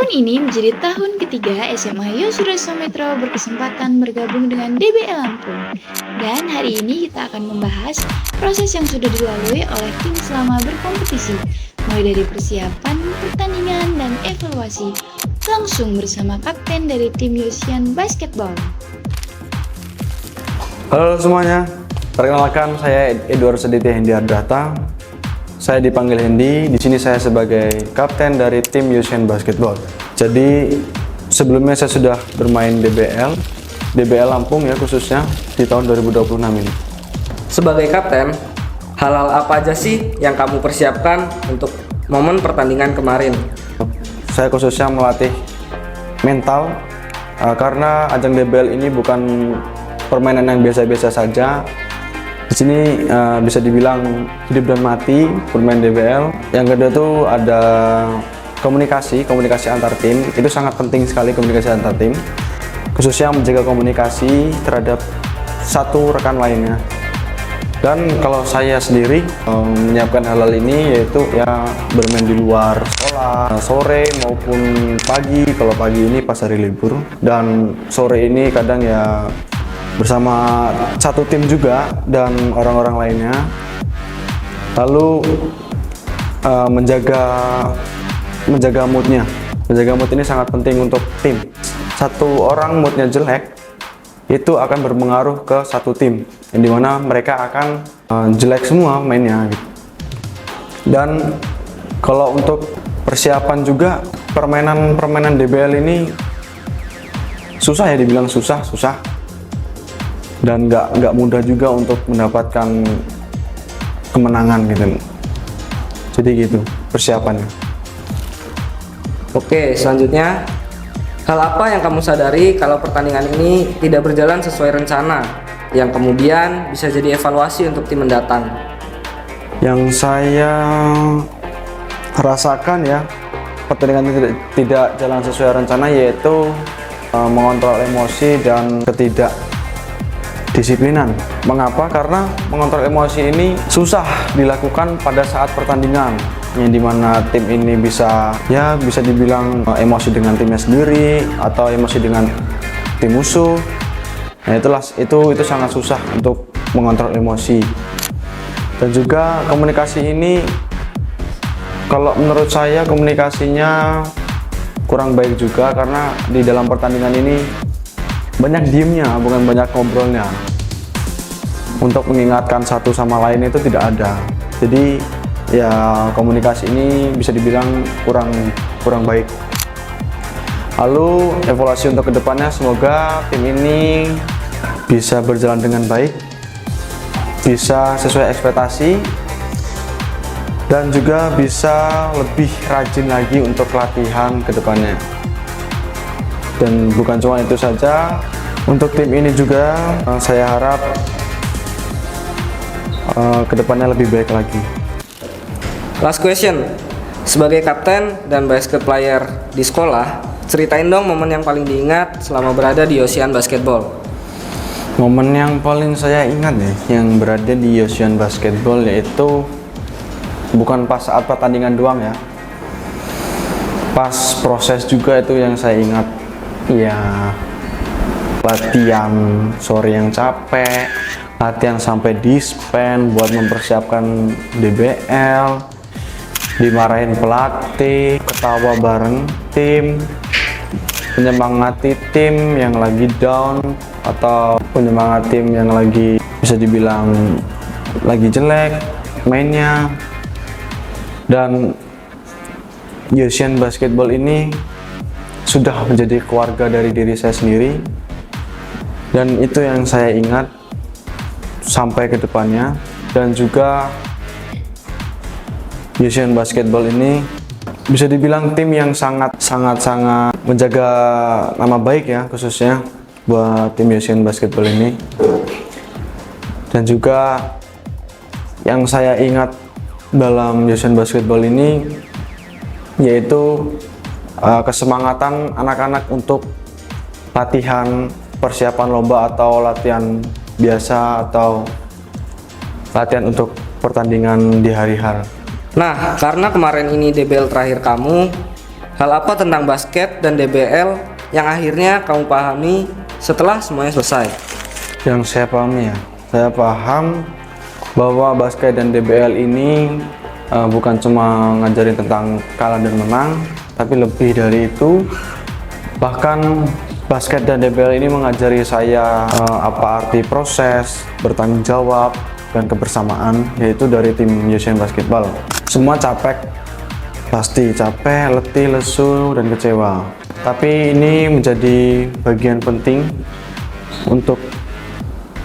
Tahun ini menjadi tahun ketiga SMA Yosuda Sometro berkesempatan bergabung dengan DBL Lampung. Dan hari ini kita akan membahas proses yang sudah dilalui oleh tim selama berkompetisi, mulai dari persiapan, pertandingan, dan evaluasi. Langsung bersama kapten dari tim Yosian Basketball. Halo semuanya, perkenalkan saya Edward Seditya Hendiardrata. Saya dipanggil Hendy. Di sini saya sebagai kapten dari tim Yosian Basketball. Jadi sebelumnya saya sudah bermain DBL Lampung ya, khususnya di tahun 2026 ini. Sebagai kapten, hal-hal apa aja sih yang kamu persiapkan untuk momen pertandingan kemarin? Saya khususnya melatih mental karena ajang DBL ini bukan permainan yang biasa-biasa saja. Di sini bisa dibilang hidup dan mati bermain DBL. Yang kedua tuh ada komunikasi antar tim. Itu sangat penting sekali, komunikasi antar tim, khususnya menjaga komunikasi terhadap satu rekan lainnya. Dan kalau saya sendiri menyiapkan hal-hal ini, yaitu ya bermain di luar sekolah sore maupun pagi. Kalau pagi ini pas hari libur, dan sore ini kadang ya bersama satu tim juga dan orang-orang lainnya. Lalu menjaga moodnya. Menjaga mood ini sangat penting untuk tim. Satu orang moodnya jelek, itu akan berpengaruh ke satu tim, yang dimana mereka akan jelek semua mainnya gitu. Dan kalau untuk persiapan juga, permainan DBL ini susah ya, dibilang susah dan nggak mudah juga untuk mendapatkan kemenangan gitu. Jadi gitu persiapannya. Oke, selanjutnya, hal apa yang kamu sadari kalau pertandingan ini tidak berjalan sesuai rencana, yang kemudian bisa jadi evaluasi untuk tim mendatang? Yang saya rasakan ya, pertandingan ini tidak jalan sesuai rencana, yaitu mengontrol emosi dan ketidakdisiplinan. Mengapa? Karena mengontrol emosi ini susah dilakukan pada saat pertandingan, yang dimana tim ini bisa dibilang emosi dengan timnya sendiri atau emosi dengan tim musuh. Nah itu sangat susah untuk mengontrol emosi. Dan juga komunikasi ini, kalau menurut saya komunikasinya kurang baik juga, karena di dalam pertandingan ini banyak diemnya, bukan banyak ngobrolnya. Untuk mengingatkan satu sama lain itu tidak ada. Jadi ya komunikasi ini bisa dibilang kurang baik. Lalu evaluasi untuk kedepannya, semoga tim ini bisa berjalan dengan baik, bisa sesuai ekspektasi, dan juga bisa lebih rajin lagi untuk latihan kedepannya. Dan bukan cuma itu saja, untuk tim ini juga saya harap kedepannya lebih baik lagi. Last question, sebagai kapten dan basket player di sekolah, ceritain dong momen yang paling diingat selama berada di Yosian Basketball. Momen yang paling saya ingat ya, yang berada di Yosian Basketball, yaitu bukan pas saat pertandingan doang ya, pas proses juga itu yang saya ingat. Ya latihan sore yang capek, latihan sampai dispen buat mempersiapkan DBL, dimarahin pelatih, ketawa bareng tim, menyemangati tim yang lagi down atau menyemangati tim yang lagi bisa dibilang lagi jelek mainnya. Dan Yosian Basketball ini sudah menjadi keluarga dari diri saya sendiri, dan itu yang saya ingat sampai ke depannya. Dan juga Yosian Basketball ini bisa dibilang tim yang sangat menjaga nama baik ya, khususnya buat tim Yosian Basketball ini. Dan juga yang saya ingat dalam Yosian Basketball ini, yaitu kesemangatan anak-anak untuk latihan persiapan lomba atau latihan biasa atau latihan untuk pertandingan di hari H. Nah, karena kemarin ini DBL terakhir kamu, Hal apa tentang basket dan DBL yang akhirnya kamu pahami setelah semuanya selesai? Yang saya pahami ya, saya paham bahwa basket dan DBL ini bukan cuma ngajarin tentang kalah dan menang, tapi lebih dari itu. Bahkan basket dan DBL ini mengajari saya apa arti proses, bertanggung jawab, dan kebersamaan, yaitu dari tim Yosean Basketball. Semua capek, pasti capek, letih, lesu, dan kecewa. Tapi ini menjadi bagian penting untuk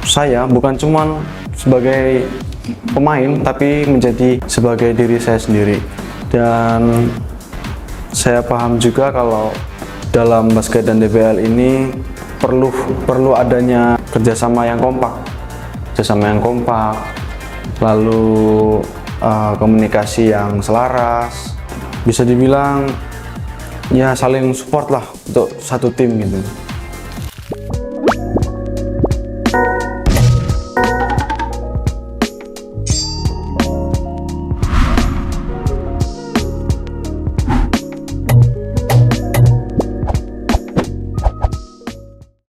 saya, bukan cuma sebagai pemain, tapi menjadi sebagai diri saya sendiri. Dan saya paham juga kalau dalam basket dan DBL ini perlu adanya kerjasama yang kompak, lalu komunikasi yang selaras, bisa dibilang ya saling support lah untuk satu tim gitu.